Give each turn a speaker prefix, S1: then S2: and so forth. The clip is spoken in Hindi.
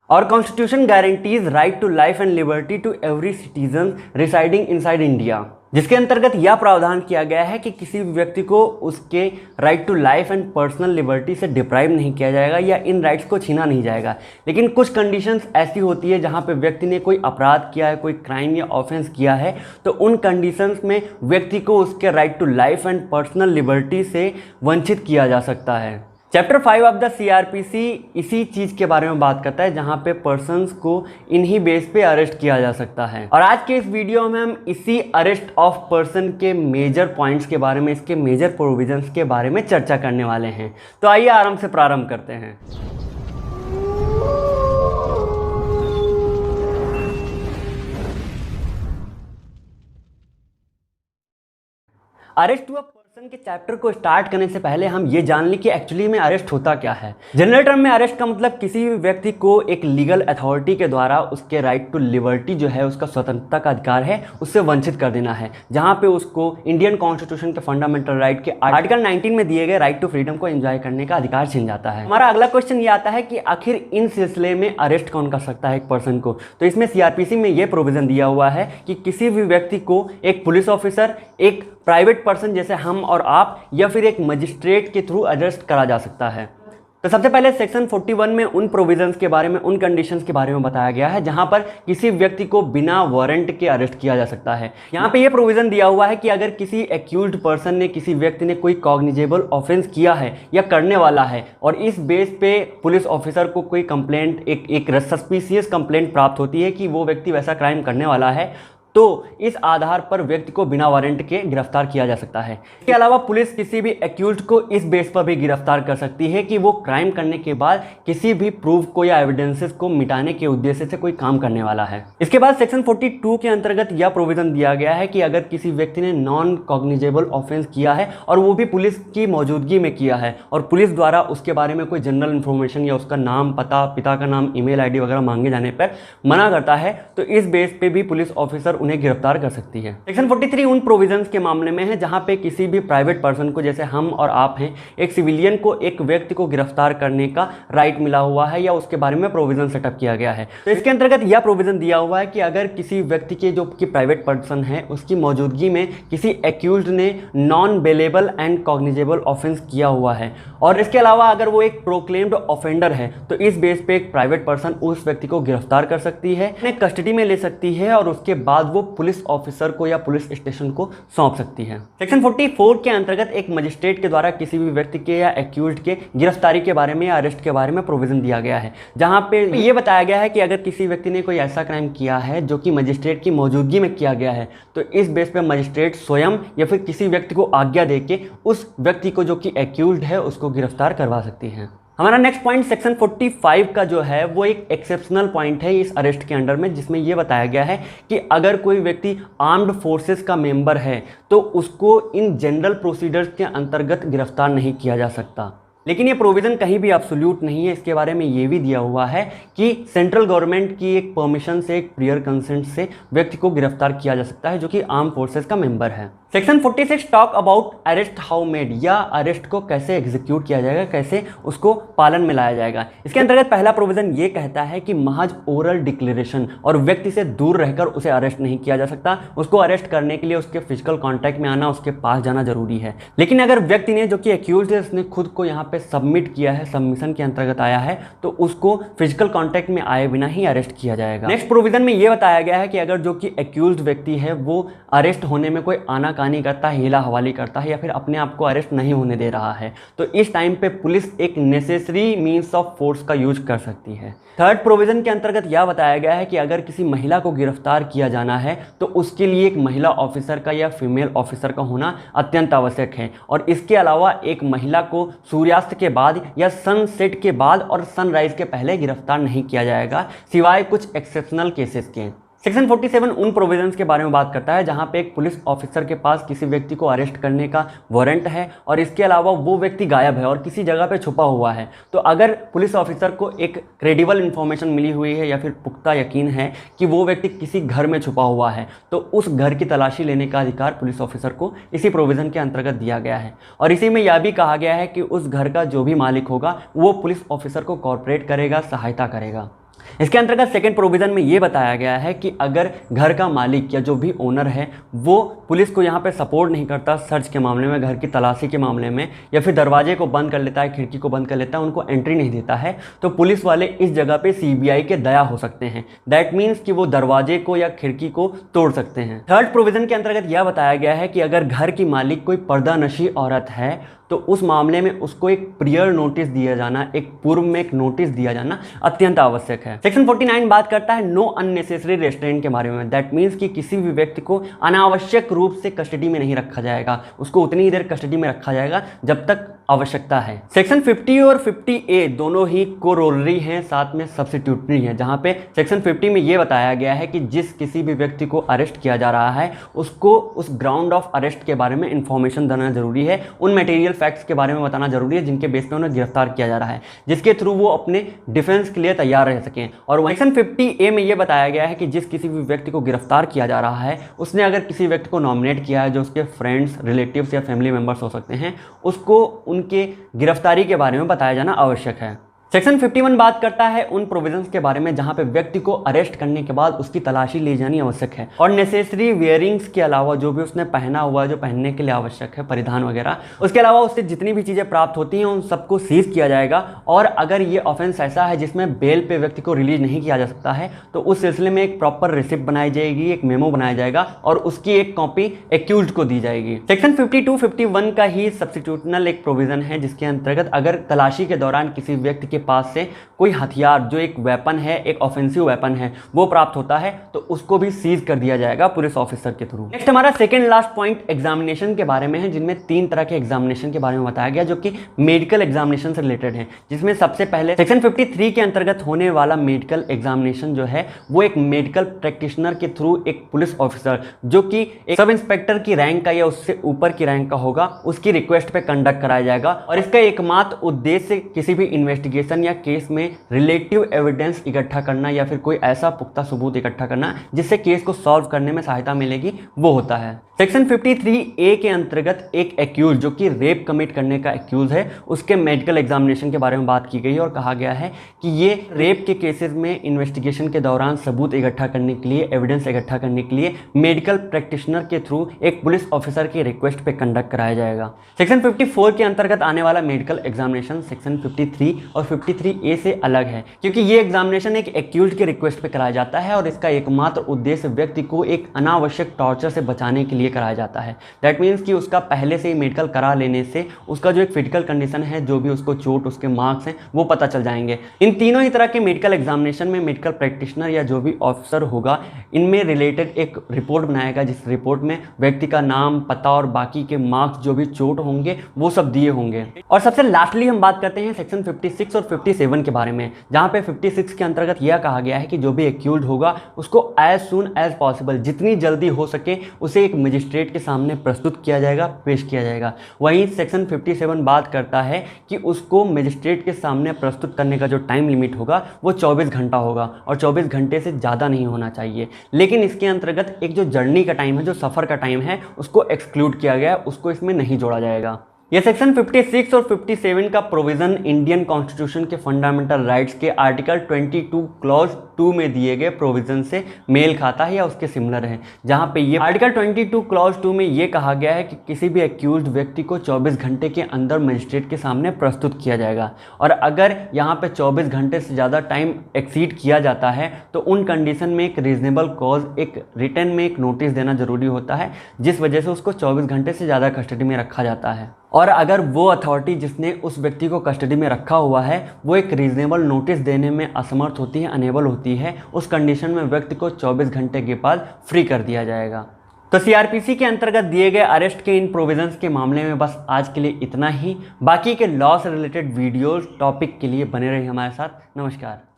S1: और constitution guarantees right to life and liberty to every citizen residing inside India, जिसके अंतर्गत यह प्रावधान किया गया है कि किसी भी व्यक्ति को उसके right to life and personal liberty से डिप्राइव नहीं किया जाएगा या इन राइट्स को छीना नहीं जाएगा। लेकिन कुछ कंडीशंस ऐसी होती है जहां पे व्यक्ति ने कोई अपराध किया है, कोई क्राइम या ऑफेंस किया है, तो उन कंडीशंस में व्यक्ति को उसके right to life and personal liberty से वंचित किया जा सकता है। चैप्टर 5 ऑफ द सीआरपीसी इसी चीज़ के बारे में बात करता है जहां पे पर्सन्स को इन्हीं बेस पे अरेस्ट किया जा सकता है। और आज के इस वीडियो में हम इसी अरेस्ट ऑफ पर्सन के मेजर पॉइंट्स के बारे में, इसके मेजर प्रोविजंस के बारे में चर्चा करने वाले हैं। तो आइए आराम से प्रारंभ करते हैं। अरेस्ट हुआ पर्सन के चैप्टर को स्टार्ट करने से पहले हम ये जान लें कि एक्चुअली में अरेस्ट होता क्या है। जनरल टर्म में अरेस्ट का मतलब किसी भी व्यक्ति को एक लीगल अथॉरिटी के द्वारा उसके राइट टू लिबर्टी जो है, उसका स्वतंत्रता का अधिकार है, उससे वंचित कर देना है, जहां पे उसको इंडियन कॉन्स्टिट्यूशन के फंडामेंटल राइट के आर्टिकल 19 में दिए गए राइट टू फ्रीडम को एंजॉय करने का अधिकार छिन जाता है। हमारा अगला क्वेश्चन ये आता है कि आखिर इन सिलसिले में अरेस्ट कौन कर सकता है एक पर्सन को। तो इसमें सीआरपीसी में यह प्रोविजन दिया हुआ है कि किसी भी व्यक्ति को एक पुलिस ऑफिसर, एक प्राइवेट पर्सन जैसे हम और आप, या फिर एक मजिस्ट्रेट के थ्रू अरेस्ट करा जा सकता है। तो सबसे पहले सेक्शन 41 में उन प्रोविजंस के बारे में, उन कंडीशंस के बारे में बताया गया है जहां पर किसी व्यक्ति को बिना वारंट के अरेस्ट किया जा सकता है। यहां पे ये प्रोविजन दिया हुआ है कि अगर किसी एक्यूज्ड पर्सन ने, किसी व्यक्ति ने कोई कॉग्निजेबल ऑफेंस किया है या करने वाला है और इस बेस पे पुलिस ऑफिसर को कोई कंप्लेंट, एक सस्पिशियस कंप्लेंट प्राप्त होती है कि वो व्यक्ति वैसा क्राइम करने वाला है, तो इस आधार पर व्यक्ति को बिना वारंट के गिरफ्तार किया जा सकता है। इसके अलावा पुलिस किसी भी एक्यूज्ड को इस बेस पर भी गिरफ्तार कर सकती है कि वो क्राइम करने के बाद किसी भी प्रूफ को या एविडेंसेस को मिटाने के उद्देश्य से कोई काम करने वाला है। इसके बाद सेक्शन 42 के अंतर्गत यह प्रोविजन दिया गया है कि अगर किसी व्यक्ति ने नॉन कॉग्निजेबल ऑफेंस किया है और वो भी पुलिस की मौजूदगी में किया है और पुलिस द्वारा उसके बारे में कोई जनरल इन्फॉर्मेशन या उसका नाम, पता, पिता का नाम, ईमेल आईडी वगैरह मांगे जाने पर मना करता है, तो इस बेस पे भी पुलिस ऑफिसर उन्हें गिरफ्तार कर सकती है। सेक्शन 43 उन प्रोविजंस के मामले में है जहां पे किसी भी प्राइवेट पर्सन को, जैसे हम और आप हैं, एक सिविलियन को एक व्यक्ति को गिरफ्तार करने का राइट मिला हुआ है या उसके बारे में प्रोविजन सेटअप किया गया है। तो इसके अंतर्गत यह प्रोविजन दिया हुआ है कि अगर किसी व्यक्ति के जो कि प्राइवेट पर्सन है उसकी मौजूदगी में किसी एक्यूज्ड ने non bailable and cognizable offence किया हुआ है और इसके अलावा अगर वो एक प्रोक्लेम्ड ऑफेंडर है, तो इस बेस पे एक प्राइवेट पर्सन उस व्यक्ति को गिरफ्तार कर सकती है, कस्टडी में ले सकती है और उसके बाद वो पुलिस ऑफिसर को या पुलिस स्टेशन को सौंप सकती है। सेक्शन 44 के अंतर्गत एक मजिस्ट्रेट के द्वारा किसी भी व्यक्ति के या एक्यूज्ड के गिरफ्तारी के बारे में या अरेस्ट के बारे में प्रोविजन दिया गया है, जहां पे ये बताया गया है कि अगर किसी व्यक्ति ने कोई ऐसा क्राइम किया है जो कि मजिस्ट्रेट की मौजूदगी में किया गया है, तो इस बेस पे मजिस्ट्रेट स्वयं या फिर किसी व्यक्ति को आज्ञा देके उस व्यक्ति को जो कि एक्यूज्ड है उसको गिरफ्तार करवा सकती है। हमारा नेक्स्ट पॉइंट सेक्शन 45 का जो है वो एक एक्सेप्शनल पॉइंट है इस अरेस्ट के अंडर में, जिसमें ये बताया गया है कि अगर कोई व्यक्ति आर्म्ड फोर्सेस का मेंबर है तो उसको इन जनरल प्रोसीजर्स के अंतर्गत गिरफ्तार नहीं किया जा सकता। लेकिन ये प्रोविज़न कहीं भी एब्सोल्यूट नहीं है। इसके बारे में ये भी दिया हुआ है कि सेंट्रल गवर्नमेंट की एक परमिशन से, एक प्रियर कंसेंट से व्यक्ति को गिरफ्तार किया जा सकता है जो कि आर्म फोर्सेस का मेंबर है। Section 46 talk about arrest how made, या अरेस्ट को कैसे एग्जीक्यूट किया जाएगा, कैसे उसको पालन में लाया जाएगा। इसके अंतर्गत पहला प्रोविज़न ये कहता है कि महज ओरल डिक्लेरेशन और व्यक्ति से दूर रहकर उसे अरेस्ट नहीं किया जा सकता। उसको अरेस्ट करने के लिए उसके फिजिकल कॉन्टैक्ट में आना, उसके पास जाना जरूरी है। लेकिन अगर व्यक्ति ने, जो कि एक्यूज्ड है, उसने खुद को यहाँ पे सबमिट किया है, सबमिशन के अंतर्गत आया है, तो उसको फिजिकल कांटेक्ट में आए बिना ही अरेस्ट किया जाएगा। नेक्स्ट प्रोविजन में यह बताया गया है कि अगर जो कि एक्यूज्ड व्यक्ति है वो अरेस्ट होने में कोई आनाकानी करता है, हिला हवाली करता है या फिर अपने आप को अरेस्ट नहीं होने दे रहा है, तो इस टाइम पे पुलिस एक नेसेसरी मीन्स ऑफ फोर्स का यूज कर सकती है। थर्ड प्रोविजन के अंतर्गत यह बताया गया है कि अगर किसी महिला को गिरफ्तार किया जाना है तो उसके लिए एक महिला ऑफिसर का या फीमेल ऑफिसर का होना अत्यंत आवश्यक है, और इसके अलावा एक महिला को सूर्यास्त के बाद या सनसेट के बाद और सनराइज के पहले गिरफ्तार नहीं किया जाएगा, सिवाय कुछ एक्सेप्शनल केसेस के। सेक्शन 47 उन प्रोविजंस के बारे में बात करता है जहां पे एक पुलिस ऑफिसर के पास किसी व्यक्ति को अरेस्ट करने का वारंट है और इसके अलावा वो व्यक्ति गायब है और किसी जगह पे छुपा हुआ है, तो अगर पुलिस ऑफिसर को एक क्रेडिबल इन्फॉर्मेशन मिली हुई है या फिर पुख्ता यकीन है कि वो व्यक्ति किसी घर में छुपा हुआ है, तो उस घर की तलाशी लेने का अधिकार पुलिस ऑफिसर को इसी प्रोविज़न के अंतर्गत दिया गया है। और इसी में यह भी कहा गया है कि उस घर का जो भी मालिक होगा वो पुलिस ऑफिसर को कॉर्पोरेट करेगा, सहायता करेगा। इसके अंतर्गत सेकंड प्रोविजन में ये बताया गया है कि अगर घर का मालिक या जो भी ओनर है वो पुलिस को यहाँ पे सपोर्ट नहीं करता सर्च के मामले में, घर की तलाशी के मामले में, या फिर दरवाजे को बंद कर लेता है, खिड़की को बंद कर लेता है, उनको एंट्री नहीं देता है, तो पुलिस वाले इस जगह पे सीबीआई के दया हो सकते हैं। दैट मीन्स कि वो दरवाजे को या खिड़की को तोड़ सकते हैं। थर्ड प्रोविजन के अंतर्गत यह बताया गया है कि अगर घर की मालिक कोई पर्दानशी औरत है तो उस मामले में उसको एक प्रियर नोटिस दिया जाना, एक पूर्व में एक नोटिस दिया जाना अत्यंत आवश्यक है। सेक्शन 49 बात करता है नो अननेसेसरी रेस्ट्रेंट के बारे में। दैट मीन्स कि किसी भी व्यक्ति को अनावश्यक रूप से कस्टडी में नहीं रखा जाएगा, उसको उतनी ही देर कस्टडी में रखा जाएगा जब तक आवश्यकता है। सेक्शन 50 और 50A दोनों ही कोरोलरी हैं, साथ में सब्स्टिट्यूटरी हैं, जहां पे सेक्शन 50 में ये बताया गया है कि जिस किसी भी व्यक्ति को अरेस्ट किया जा रहा है उसको उस ग्राउंड ऑफ अरेस्ट के बारे में इंफॉर्मेशन देना जरूरी है, उन मटेरियल फैक्ट्स के बारे में बताना जरूरी है जिनके बेस पे उन्हें गिरफ्तार किया जा रहा है, जिसके थ्रू वो अपने डिफेंस के लिए तैयार रह सकें। और सेक्शन 50A में ये बताया गया है कि जिस किसी भी व्यक्ति को गिरफ्तार किया जा रहा है उसने अगर किसी व्यक्ति को नॉमिनेट किया है जो उसके फ्रेंड्स, रिलेटिव्स या फैमिली मेंबर्स हो सकते हैं, उसको उनके गिरफ्तारी के बारे में बताया जाना आवश्यक है। सेक्शन 51 बात करता है उन प्रोविजंस के बारे में जहां पे व्यक्ति को अरेस्ट करने के बाद उसकी तलाशी ली जानी आवश्यक है और नेसेसरी वेयरिंग्स के अलावा जो भी उसने पहना हुआ है, जो पहनने के लिए आवश्यक है, परिधान वगैरह, उसके अलावा उससे जितनी भी चीज़ें प्राप्त होती हैं उन सबको सीज किया जाएगा। और अगर ये ऑफेंस ऐसा है जिसमें बेल पे व्यक्ति को रिलीज नहीं किया जा सकता है तो उस सिलसिले में एक प्रॉपर रिसिप्ट बनाई जाएगी, एक मेमो बनाया जाएगा और उसकी एक कॉपी एक्यूज्ड को दी जाएगी। सेक्शन 52-51 का ही सब्स्टिट्यूशनल एक प्रोविजन है जिसके अंतर्गत अगर तलाशी के दौरान किसी व्यक्ति के पास से कोई हथियार जो एक वेपन है, एक ऑफेंसिव वेपन है, वो प्राप्त होता है तो उसको भी सीज कर दिया जाएगा पुलिस ऑफिसर के थ्रू। नेक्स्ट हमारा सेकंड लास्ट पॉइंट एग्जामिनेशन के बारे में है, जिनमें 3 तरह के एग्जामिनेशन के बारे में बताया गया जो कि मेडिकल एग्जामिनेशन से रिलेटेड है। जिसमें सबसे पहले सेक्शन 53 के अंतर्गत होने वाला मेडिकल एग्जामिनेशन जो है वो एक मेडिकल प्रैक्टिशनर के थ्रू एक पुलिस ऑफिसर जो कि एक सब इंस्पेक्टर की रैंक का या उससे ऊपर की रैंक का होगा, उसकी रिक्वेस्ट पे कंडक्ट कराया जाएगा। और इसका एकमात्र उद्देश्य किसी भी इन्वेस्टिगेशन या केस में रिलेटिव एविडेंस इकट्ठा करना या फिर कोई ऐसा पुख्ता सबूत इकट्ठा करना जिससे केस को सॉल्व करने में सहायता मिलेगी, वो होता है। सेक्शन 53A के अंतर्गत एक एक्यूज जो कि रेप कमिट करने का एक्यूज है, उसके मेडिकल एग्जामिनेशन के बारे में बात की गई है और कहा गया है कि ये रेप के केसेस में इन्वेस्टिगेशन के दौरान सबूत इकट्ठा करने के लिए, एविडेंस इकट्ठा करने के लिए मेडिकल प्रैक्टिशनर के थ्रू एक पुलिस ऑफिसर की रिक्वेस्ट पे कंडक्ट कराया जाएगा। सेक्शन 54 के अंतर्गत आने वाला मेडिकल एग्जामिनेशन सेक्शन 53 और 53A से अलग है क्योंकि ये एग्जामिनेशन एक एक्यूज के रिक्वेस्ट पे कराया जाता है और इसका एकमात्र उद्देश्य व्यक्ति को एक अनावश्यक टॉर्चर से बचाने के लिए कराया जाता है। दैट मीन्स कि उसका पहले से ही मेडिकल करा लेने से उसका जो एक फिजिकल कंडीशन है, जो भी उसको चोट, उसके मार्क्स हैं, वो पता चल जाएंगे। इन तीनों ही तरह के मेडिकल एग्जामिनेशन में मेडिकल प्रैक्टिशनर या जो भी ऑफिसर होगा इनमें रिलेटेड एक रिपोर्ट बनाएगा जिस रिपोर्ट में व्यक्ति का नाम, पता और बाकी के मार्क्स जो भी चोट होंगे वो सब दिए होंगे। और सबसे लास्टली हम बात करते हैं सेक्शन 56 और 57 के बारे में, जहां पे 56 के अंतर्गत यह कहा गया है कि जो भी एक्यूज्ड होगा उसको एज सून एज पॉसिबल, जितनी जल्दी हो सके उसे एक मजिस्ट्रेट के सामने प्रस्तुत किया जाएगा, पेश किया जाएगा। वहीं सेक्शन 57 बात करता है कि उसको मजिस्ट्रेट के सामने प्रस्तुत करने का जो टाइम लिमिट होगा वो 24 घंटा होगा और 24 घंटे से ज़्यादा नहीं होना चाहिए। लेकिन इसके अंतर्गत एक जो जर्नी का टाइम है, जो सफ़र का टाइम है, उसको एक्सक्लूड किया गया है, उसको इसमें नहीं जोड़ा जाएगा। ये सेक्शन 56 और 57 का प्रोविज़न इंडियन कॉन्स्टिट्यूशन के फंडामेंटल राइट्स के आर्टिकल 22 क्लॉज 2 में दिए गए प्रोविज़न से मेल खाता है या उसके सिमिलर है, जहां पे ये आर्टिकल 22 क्लॉज 2 में ये कहा गया है कि किसी भी एक्यूज्ड व्यक्ति को 24 घंटे के अंदर मजिस्ट्रेट के सामने प्रस्तुत किया जाएगा। और अगर यहाँ पे 24 घंटे से ज़्यादा टाइम एक्सीड किया जाता है तो उन कंडीशन में एक रीजनेबल कॉज, एक रिटर्न में एक नोटिस देना जरूरी होता है, जिस वजह से उसको 24 घंटे से ज़्यादा कस्टडी में रखा जाता है। और अगर वो अथॉरिटी जिसने उस व्यक्ति को कस्टडी में रखा हुआ है वो एक रीजनेबल नोटिस देने में असमर्थ होती है, अनेबल होती है, उस कंडीशन में व्यक्ति को 24 घंटे के बाद फ्री कर दिया जाएगा। तो सीआरपीसी के अंतर्गत दिए गए अरेस्ट के इन प्रोविजंस के मामले में बस आज के लिए इतना ही। बाकी के लॉ से रिलेटेड वीडियोस टॉपिक के लिए बने रहिए हमारे साथ। नमस्कार।